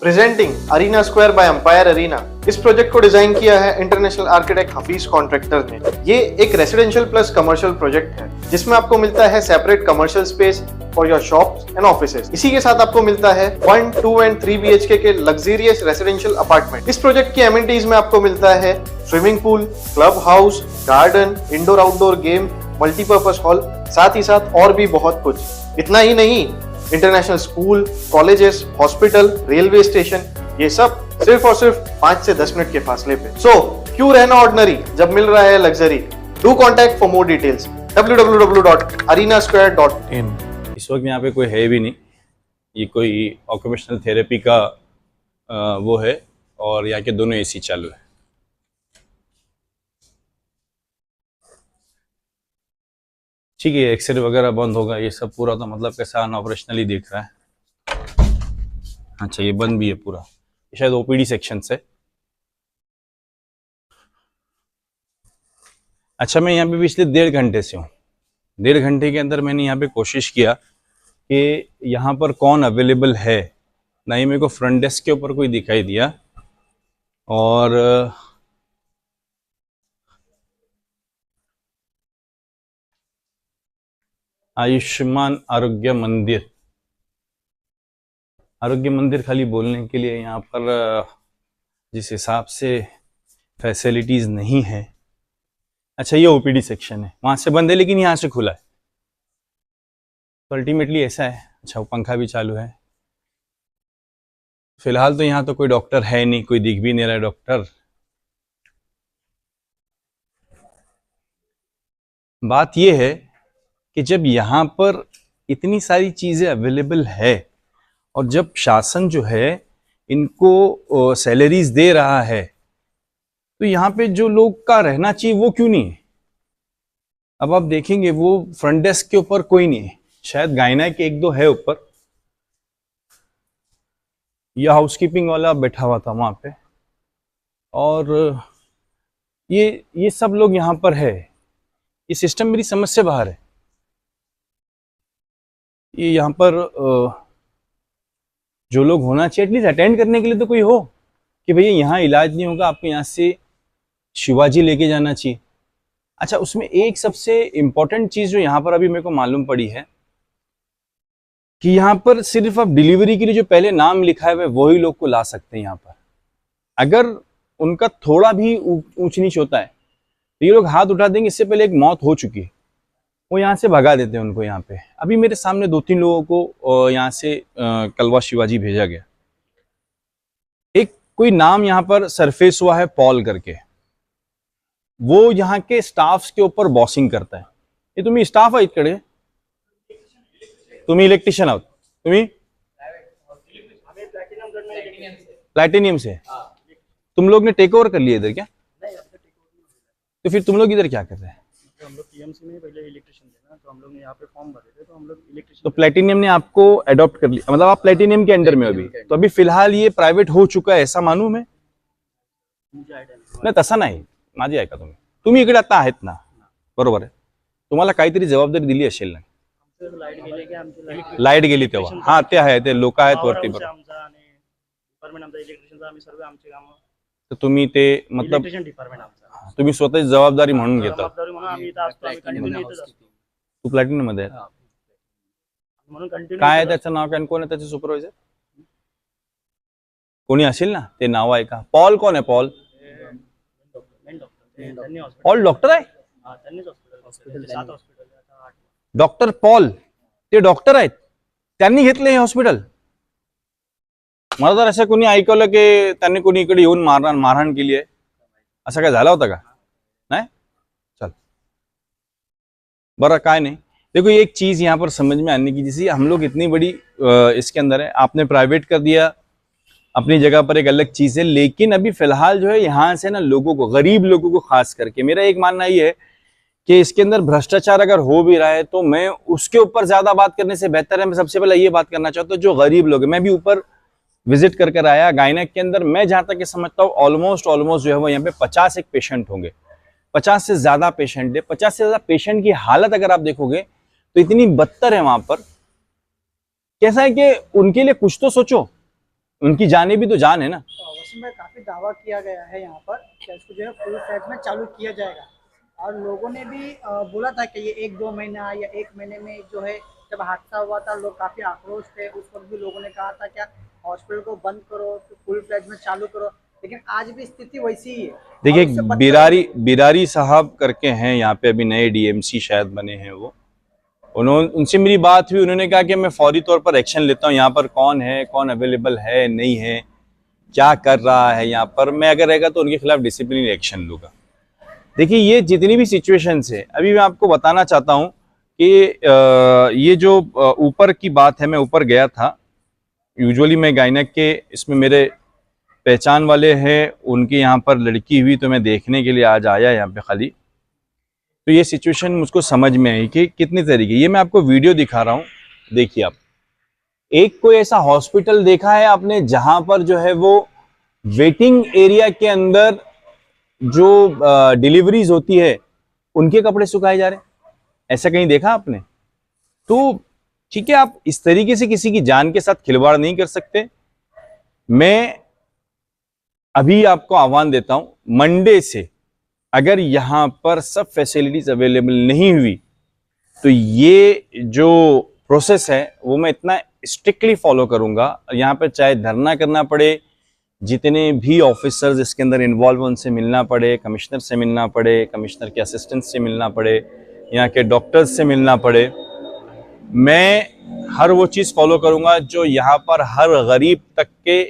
Presenting arena square by empire arena. इस project को design किया है इंटरनेशनल आर्किटेक्ट हफीज कॉन्ट्रैक्टर ने। ये एक रेसिडेंशियल प्लस कमर्शियल प्रोजेक्ट है जिसमें आपको मिलता है separate commercial space for your shops and offices. इसी के साथ आपको मिलता है 1, 2 एंड 3 BHK के लग्जरियस रेसिडेंशियल अपार्टमेंट। इस प्रोजेक्ट की एमिनिटीज में आपको मिलता है swimming pool, club house, garden, indoor outdoor game, multipurpose hall, साथ ही साथ और भी बहुत कुछ। इतना ही नहीं, international school, colleges, hospital, railway station, ये सब सिर्फ और सिर्फ 5 से 10 मिनट के फासले पे। सो क्यों रहना ऑर्डिनरी जब मिल रहा है luxury. Do contact for more details www.arenasquare.in। इस वक्त यहाँ पे कोई है भी नहीं, ये कोई ऑक्यूपेशनल थेरेपी का वो है और यहाँ के दोनों AC चालू है। ठीक है, एक्सरे वगैरह बंद होगा, ये सब पूरा तो मतलब कैसा अनऑपरेशनली दिख रहा है। अच्छा, ये बंद भी है पूरा, ये शायद OPD सेक्शन से। अच्छा, मैं यहाँ पे पिछले 1.5 घंटे से हूँ। 1.5 घंटे के अंदर मैंने यहाँ पे कोशिश किया कि यहाँ पर कौन अवेलेबल है, ना ही मेरे को फ्रंट डेस्क के ऊपर कोई दिखाई दिया। और आयुष्मान आरोग्य मंदिर खाली बोलने के लिए यहाँ पर जिस हिसाब से फैसिलिटीज नहीं है। अच्छा, ये OPD सेक्शन है, वहां से बंद है लेकिन यहाँ से खुला है, तो अल्टीमेटली ऐसा है। अच्छा, वो पंखा भी चालू है। फिलहाल तो यहाँ तो कोई डॉक्टर है नहीं, कोई दिख भी नहीं रहा है डॉक्टर। बात ये है कि जब यहाँ पर इतनी सारी चीजें अवेलेबल है और जब शासन जो है इनको सैलरीज दे रहा है, तो यहाँ पे जो लोग का रहना चाहिए वो क्यों नहीं है। अब आप देखेंगे वो फ्रंट डेस्क के ऊपर कोई नहीं है, शायद गायना के 1-2 है ऊपर। यह हाउसकीपिंग वाला बैठा हुआ था वहां पे, और ये सब लोग यहाँ पर है। ये सिस्टम मेरी समझ से बाहर है। ये यहाँ पर जो लोग होना चाहिए एटलीस्ट अटेंड करने के लिए तो कोई हो कि भैया यहाँ इलाज नहीं होगा, आपको यहाँ से शिवाजी लेके जाना चाहिए। अच्छा, उसमें एक सबसे इम्पोर्टेंट चीज जो यहाँ पर अभी मेरे को मालूम पड़ी है कि यहाँ पर सिर्फ अब डिलीवरी के लिए जो पहले नाम लिखा है वही लोग को ला सकते हैं यहाँ पर। अगर उनका थोड़ा भी ऊंच नीच होता है तो ये लोग हाथ उठा देंगे। इससे पहले एक मौत हो चुकी है, वो यहाँ से भगा देते हैं उनको। यहाँ पे अभी मेरे सामने 2-3 लोगों को यहाँ से कलवा शिवाजी भेजा गया। एक कोई नाम यहाँ पर सरफेस हुआ है पॉल करके, वो यहाँ के स्टाफ्स के ऊपर बॉसिंग करता है। ये तुम्ही स्टाफ आहे इकडे, तुम्ही इलेक्ट्रिशियन आहोत, तुम्ही प्लैटिनियम से। तुम लोग ने टेक ओवर कर लिया इधर क्या? तो फिर तुम लोग इधर क्या कर रहे हैं? हम लोग TMC में पहले इलेक्ट्रिशियन थे ना, तो हम लोग ने यहाँ पे फॉर्म भरे थे, तो हम लोग इलेक्ट्रिशियन। तो प्लैटिनियम ने आपको अडॉप्ट कर लिया, मतलब आप प्लैटिनियम के अंडर में अभी। तो अभी फिलहाल ये प्राइवेट हो चुका है ऐसा मानूं मैं? नाही, तसं नाही, माझी ऐका तुम्ही इकडे आता आहेत ना, बरोबर आहे। तुम्हाला काहीतरी जबाबदारी दिली असेल ना? लाईट गेली तेव्हा, हा ते आहे, ते लोक आहेत वरती बरोबर। तर तुम्ही ते मतलब तुम्ही स्वतःची जबाबदारी म्हणून घेता। तू प्लॅटिनम मध्ये आहे, काय आहे त्याचं नाव, काय कोण आहे त्याचे सुपरवायझर? कोणी असेल ना, ते नाव आहे का? पॉल कोण आहे? पॉल डॉक्टर आहे? डॉक्टर पॉल ते डॉक्टर आहेत, त्यांनी घेतले हे हॉस्पिटल? मला तर असं कोणी ऐकवलं की त्यांनी कोणी इकडे येऊन मारहाण केली आहे, असं काय झालं होतं का? नहीं? चल बरा, काय नहीं। देखो, एक चीज यहाँ पर समझ में आने की, जैसे हम लोग इतनी बड़ी इसके अंदर है, आपने प्राइवेट कर दिया अपनी जगह पर, एक अलग चीज है। लेकिन अभी फिलहाल जो है यहाँ से ना लोगों को, गरीब लोगों को खास करके, मेरा एक मानना ये है कि इसके अंदर भ्रष्टाचार अगर हो भी रहा है तो मैं उसके ऊपर ज्यादा बात करने से बेहतर है मैं सबसे पहले ये बात करना चाहता हूँ जो गरीब लोग हैं। मैं भी ऊपर विजिट कर आया गायनेक के अंदर। मैं जहां तक समझता हूँ ऑलमोस्ट जो है वो यहाँ पे 50 एक पेशेंट होंगे, 50 से ज्यादा पेशेंट है। 50 से ज्यादा पेशेंट की हालत अगर आप देखोगे तो इतनी बदतर है वहां पर। कैसा है कि उनके लिए कुछ तो सोचो। उनकी जाने भी तो जान है ना। वसीम भाई, काफी दावा किया गया है यहाँ पर कि इसको जो है फुल फ्लैट में चालू किया जाएगा, और लोगों ने भी बोला था कि ये 1-2 महीना या 1 महीने में जो है, जब हादसा हुआ था लोग काफी आक्रोश थे, उस वक्त भी लोगों ने कहा था क्या हॉस्पिटल को बंद करो तो फुल फ्लैट में चालू करो, लेकिन आज भी स्थिति वैसी ही है। देखिए, और उससे बदतर- बिरारी साहब करके हैं यहाँ पे, अभी नए डीएमसी शायद बने हैं वो, उनसे मेरी बात हुई, उन्होंने कहा कि मैं फौरी तौर पर एक्शन लेता हूँ, यहाँ पर कौन है, कौन अवेलेबल है नहीं है, क्या कर रहा है यहाँ पर, मैं अगर रहेगा तो उनके खिलाफ डिसिप्लिन एक्शन लूंगा। देखिए, ये जितनी भी सिचुएशंस है, अभी मैं आपको बताना चाहता हूँ कि ये जो ऊपर की बात है, मैं ऊपर गया था, यूजुअली मैं गायनेक के इसमें मेरे पहचान वाले हैं, उनके यहाँ पर लड़की हुई तो मैं देखने के लिए आज आया यहाँ पे खाली। तो ये सिचुएशन मुझको समझ में आई कि कितनी तरीके, ये मैं आपको वीडियो दिखा रहा हूँ, देखिए आप। एक कोई ऐसा हॉस्पिटल देखा है आपने जहां पर जो है वो वेटिंग एरिया के अंदर जो डिलीवरीज होती है उनके कपड़े सुखाए जा रहे हैं? ऐसा कहीं देखा आपने? तो ठीक है, आप इस तरीके से किसी की जान के साथ खिलवाड़ नहीं कर सकते। मैं अभी आपको आह्वान देता हूं, मंडे से अगर यहां पर सब फैसिलिटीज अवेलेबल नहीं हुई तो ये जो प्रोसेस है वो मैं इतना स्ट्रिक्टली फॉलो करूंगा। यहाँ पे चाहे धरना करना पड़े, जितने भी ऑफिसर्स इसके अंदर इन्वॉल्व उनसे मिलना पड़े, कमिश्नर से मिलना पड़े, कमिश्नर के असिस्टेंट से मिलना पड़े, यहाँ के डॉक्टर्स से मिलना पड़े, मैं हर वो चीज़ फॉलो करूंगा जो यहाँ पर हर गरीब तक के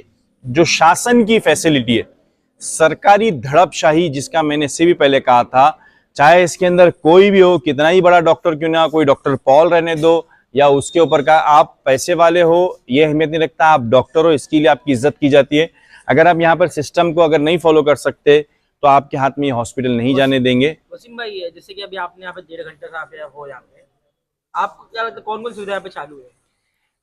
जो शासन की फैसिलिटी है, सरकारी धड़पशाही जिसका मैंने इससे भी पहले कहा था, चाहे इसके अंदर कोई भी हो, कितना ही बड़ा डॉक्टर क्यों ना, कोई डॉक्टर पॉल रहने दो या उसके ऊपर का, आप पैसे वाले हो ये अहमियत नहीं रखता, आप डॉक्टर हो इसके लिए आपकी इज्जत की जाती है। अगर आप यहाँ पर सिस्टम को अगर नहीं फॉलो कर सकते तो आपके हाथ में ये हॉस्पिटल नहीं जाने देंगे। वसीम भाई, जैसे कि अभी आपने यहाँ पे 1.5 घंटे से आप हो यहाँ पे, आपको क्या लगता है कौन कौन सुविधा यहाँ पे चालू है?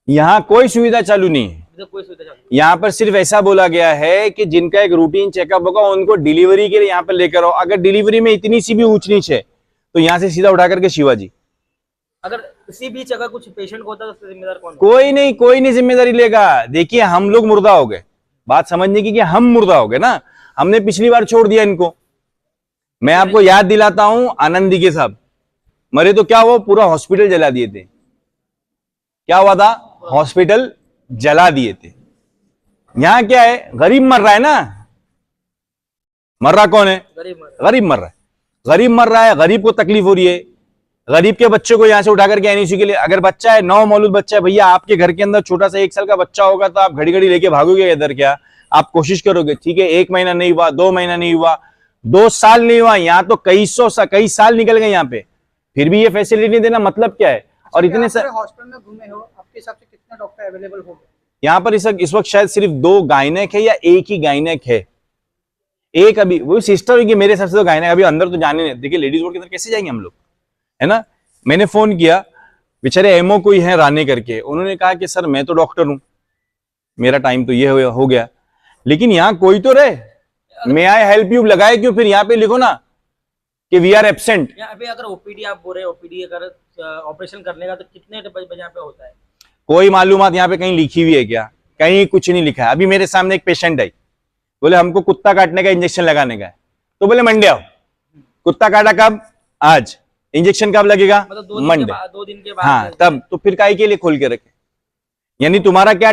यहाँ कोई सुविधा चालू नहीं है, इधर कोई सुविधा चालू यहाँ पर सिर्फ ऐसा बोला गया है कि जिनका एक रूटीन चेकअप होगा उनको डिलीवरी के लिए यहाँ पर लेकर आओ। अगर डिलीवरी में इतनी सी भी ऊंच नीच है तो यहाँ से सीधा उठा करके शिवाजी। अगर किसी बीच अगर कुछ पेशेंट को होता है तो उसका जिम्मेदार कौन? कोई नहीं जिम्मेदारी लेगा। देखिए, हम लोग मुर्दा हो गए, बात समझने की कि हम मुर्दा हो गए ना, हमने पिछली बार छोड़ दिया इनको। मैं आपको याद दिलाता हूं, आनंदी के साहब मरे तो क्या हुआ, पूरा हॉस्पिटल जला दिए थे। क्या हुआ था? हॉस्पिटल जला दिए थे। यहां क्या है, गरीब मर रहा है ना, मर रहा कौन है? गरीब मर रहा है, गरीब मर रहा है, गरीब को तकलीफ हो रही है। गरीब के बच्चे को यहां से उठा करके एनईसी के लिए, अगर बच्चा है, 9 मौलूद बच्चा है भैया, आपके घर के अंदर छोटा सा 1 साल का बच्चा होगा तो आप घड़ी घड़ी लेके भागोगे इधर? क्या आप कोशिश करोगे? ठीक है, 1 महीना नहीं हुआ, 2 महीना नहीं हुआ, 2 साल नहीं हुआ, यहाँ तो कई साल निकल गए यहाँ पे, फिर भी ये फैसिलिटी नहीं देना मतलब क्या है? और इतने सारे हॉस्पिटल में घूमे हो, आपके हिसाब से कितने डॉक्टर अवेलेबल हो गए यहाँ पर? इस वक्त शायद सिर्फ 2 गायनेक है या एक ही गायनेक है। एक अभी वो सिस्टर होगी मेरे हिसाब से, तो गायनेक अभी अंदर तो जाने नहीं। देखिए, लेडीज वार्ड के अंदर कैसे जाएंगे हम लोग, है ना? मैंने फोन किया, बेचारे एमओ कोई है राने करके, उन्होंने कहा कि सर मैं तो डॉक्टर हूं, मेरा टाइम तो ये हो गया, लेकिन यहाँ कोई तो रहे, मे आई हेल्प यू लगाए क्यों? फिर यहाँ पे लिखो ना कि वी आर एब्सेंट। अभी अगर ओपीडी आप बोल रहे हैं, ओपीडी अगर ऑपरेशन करने का तो कितने बजे यहाँ पे होता है? कोई मालूमात यहाँ पे कहीं लिखी हुई है क्या? कहीं कुछ नहीं लिखा है। अभी मेरे सामने एक पेशेंट आई, बोले हमको कुत्ता काटने का इंजेक्शन लगाने का है, तो बोले मंडे आओ। कुत्ता काटा कब? आज। इंजेक्शन कब लगेगा? मतलब मंडे। 2 दिन के बाद। हाँ, तब तो फिर काहे के लिए खोल के रखे? यानी तुम्हारा क्या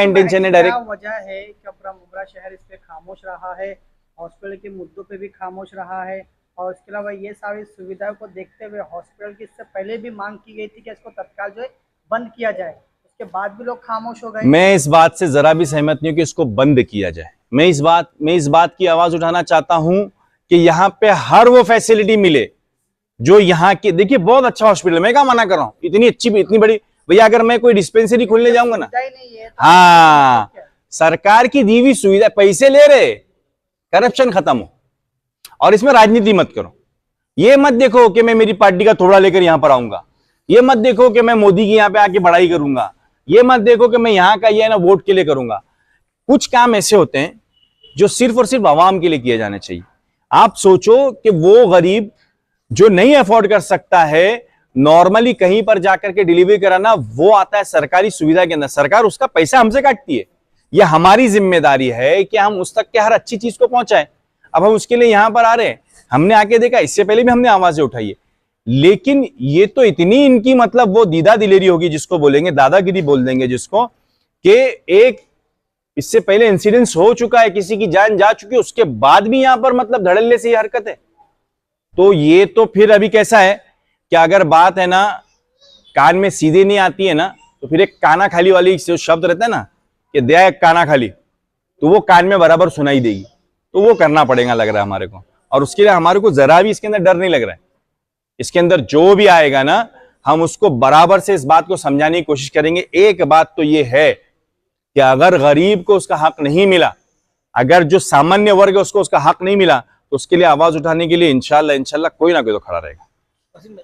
इंटेंशन है? डायरेक्ट वजह है कि अपना मुंब्रा शहर इस पे खामोश रहा है, हॉस्पिटल के मुद्दों पे भी खामोश रहा है, और इसके अलावा ये सारी सुविधाओं को देखते हुए हॉस्पिटल की इससे पहले भी मांग की गई थी कि इसको तत्काल जो है बंद किया जाए, उसके बाद भी लोग खामोश हो गए। मैं इस बात से जरा भी सहमत नहीं हूं कि इसको बंद किया जाए। मैं इस बात की आवाज उठाना चाहता हूं कि यहाँ पे हर वो फैसिलिटी मिले जो यहाँ की। देखिए, बहुत अच्छा हॉस्पिटल, मैं क्या मना कर रहा हूँ, इतनी अच्छी इतनी बड़ी। भैया अगर मैं कोई डिस्पेंसरी खोलने जाऊंगा ना, हाँ, सरकार की दी हुई सुविधा, पैसे ले रहे, करप्शन खत्म हो, और इसमें राजनीति मत करो। ये मत देखो कि मैं मेरी पार्टी का थोड़ा लेकर यहां पर आऊंगा, ये मत देखो कि मैं मोदी की यहां पे आके बढ़ाई करूंगा, ये मत देखो कि मैं यहां का ये ना वोट के लिए करूंगा। कुछ काम ऐसे होते हैं जो सिर्फ और सिर्फ आवाम के लिए किए जाने चाहिए। आप सोचो कि वो गरीब जो नहीं अफोर्ड कर सकता है नॉर्मली कहीं पर जाकर के डिलीवरी कराना, वो आता है सरकारी सुविधा के अंदर, सरकार उसका पैसा हमसे काटती है, ये हमारी जिम्मेदारी है कि हम उस तक के हर अच्छी चीज को पहुंचाएं। अब हम उसके लिए यहां पर आ रहे हैं, हमने आके देखा, इससे पहले भी हमने आवाजें उठाई है, लेकिन ये तो इतनी इनकी मतलब वो दीदा दिलेरी होगी जिसको बोलेंगे, दादागिरी बोल देंगे जिसको, कि एक इससे पहले इंसिडेंस हो चुका है, किसी की जान जा चुकी है, उसके बाद भी यहां पर मतलब धड़ल्ले से ये हरकत है। तो ये तो फिर अभी कैसा है कि अगर बात है ना कान में सीधे नहीं आती है ना, तो फिर एक काना खाली वाली जो शब्द रहता है ना कि दया एक काना खाली, तो वो कान में बराबर सुनाई देगी। तो वो करना पड़ेगा लग रहा है हमारे को, और उसके लिए हमारे को जरा भी इसके अंदर डर नहीं लग रहा है। इसके अंदर जो भी आएगा ना, हम उसको बराबर से इस बात को समझाने की कोशिश करेंगे। एक बात तो ये है कि अगर गरीब को उसका हक नहीं मिला, अगर जो सामान्य वर्ग है उसको उसका हक नहीं मिला, तो उसके लिए आवाज उठाने के लिए इंशाल्लाह कोई ना कोई तो खड़ा रहेगा। वसीम भाई,